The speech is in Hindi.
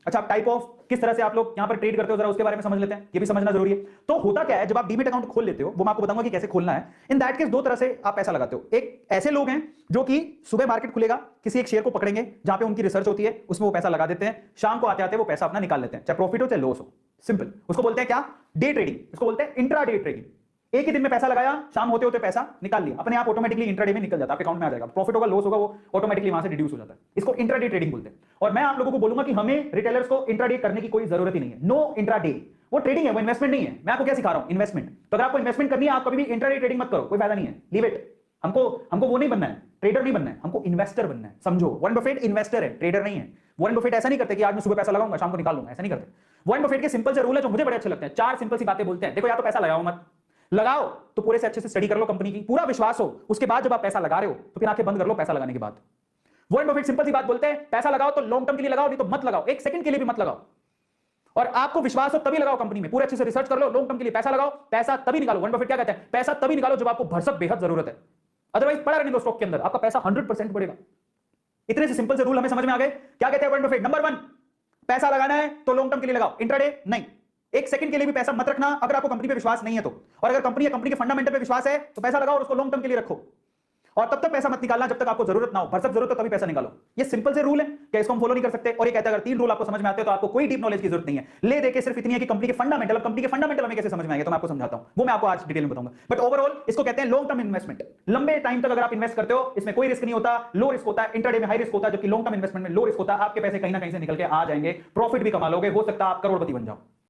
अच्छा, टाइप ऑफ किस तरह से आप लोग यहां पर ट्रेड करते हो, जरा उसके बारे में समझ लेते हैं, ये भी समझना जरूरी है। तो होता क्या है, जब आप डीमेट अकाउंट खोल लेते हो, वो मैं आपको बताऊंगा कि कैसे खोलना है। इन दैट केस दो तरह से आप पैसा लगाते हो। एक ऐसे लोग हैं जो कि सुबह मार्केट खुलेगा, किसी एक शेयर को पकड़ेंगे जहां पे उनकी रिसर्च होती है, उसमें वो पैसा लगा देते हैं, शाम को आते आते वो पैसा अपना निकाल लेते हैं, चाहे प्रॉफिट हो चाहे लॉस हो। सिंपल, उसको बोलते हैं क्या, डे ट्रेडिंग, इसको बोलते हैं इंट्रा डे ट्रेडिंग। एक ही दिन में पैसा लगाया, शाम होते होते पैसा निकाल लिया, अपने आप ऑटोमेटिकली इंट्राडे में निकल जाता है, आपके अकाउंट में आ जाएगा। प्रॉफिट होगा लॉस होगा वो ऑटोमेटिकली वहां से डिड्यूस हो जाता है। इसको इंट्राडे ट्रेडिंग बोलते हैं। और मैं आप लोगों को बोलूंगा कि हमें रिटेलर्स को इंट्राडे करने की कोई जरूरत ही नहीं है। नो इंट्राडे, वो ट्रेडिंग है, वो इन्वेस्टमेंट नहीं है। मैं आपको क्या सिखा रहा हूं, इन्वेस्टमेंट। तो अगर आपको इन्वेस्टमेंट करनी है, आप कभी भी इंट्राडे ट्रेडिंग मत करो, कोई फायदा नहीं है, लीव इट। हमको वो नहीं बनना है, ट्रेडर नहीं बनना है, हमको इन्वेस्टर बनना है। समझो, वॉरेन बफेट इन्वेस्टर है, ट्रेडर नहीं है। वॉरेन बफेट ऐसा नहीं करते कि आज मैं सुबह पैसा लगाऊंगा शाम को निकाल लूंगा, ऐसा नहीं करते। वॉरेन बफेट के सिंपल से रूल है जो मुझे बड़े अच्छे लगते हैं। चार सिंपल सी बातें बोलते हैं। देखो, या तो पैसा लगाओ मत, लगाओ तो पूरे से अच्छे से स्टडी कर लो कंपनी की, पूरा विश्वास हो, उसके बाद जब आप पैसा लगा रहे हो तो फिर आंखें बंद कर लो पैसा लगाने के बाद। वॉरेन बफेट सिंपल सी बात बोलते हैं, पैसा लगाओ तो लॉन्ग टर्म के लिए लगाओ, नहीं तो मत लगाओ, एक सेकंड के लिए भी मत लगाओ। और आपको विश्वास हो तभी लगाओ कंपनी में, पूरे अच्छे से रिसर्च कर लो, लॉन्ग टर्म के लिए पैसा लगाओ। पैसा तभी निकालो, वॉरेन बफेट क्या कहते हैं, पैसा तभी निकालो जब आपको भरसक बेहद जरूरत है, अदरवाइज पड़ा रहने दो स्टॉक के अंदर, आपका पैसा 100% बढ़ेगा। इतने से सिंपल से रूल हमें समझ में आ गए। क्या कहते हैं वॉरेन बफेट, नंबर 1, पैसा लगाना है तो लॉन्ग टर्म के लिए लगाओ, इंट्राडे नहीं। एक सेकंड के लिए भी पैसा मत रखना अगर आपको कंपनी पे विश्वास नहीं है तो। और अगर कंपनी के फंडामेंटल पे विश्वास है तो पैसा लगाओ और उसको लॉन्ग टर्म के लिए रखो। और तब तक पैसा मत निकालना जब तक आपको जरूरत ना हो, भरसक जरूरत हो तभी पैसा निकालो। ये सिंपल से रूल है, क्या इसको हम फॉलो नहीं कर सकते? और ये कहता है अगर 3 रूल आपको समझ में आते हैं तो आपको कोई डीप नॉलेज की जरूरत नहीं है। ले देके सिर्फ इतनी है कि कंपनी के फंडामेंटल हमें कैसे समझ में आएगा तो मैं आपको समझाता हूं, वो मैं आपको आज डिटेल में बताऊंगा। बट ओवरऑल इसको कहते हैं लॉन्ग टर्म इन्वेस्टमेंट। लंबे टाइम तक अगर आप इन्वेस्ट करते हो, इसमें कोई रिस्क नहीं होता, लो रिस्क होता है। इंट्राडे में हाई रिस्क होता है, जबकि लॉन्ग टर्म इन्वेस्टमेंट में लो रिस्क होता है। आपके पैसे कहीं ना कहीं से निकल के आ जाएंगे, प्रॉफिट भी कमा लोगे, हो सकता है आप करोड़पति बन जाओ।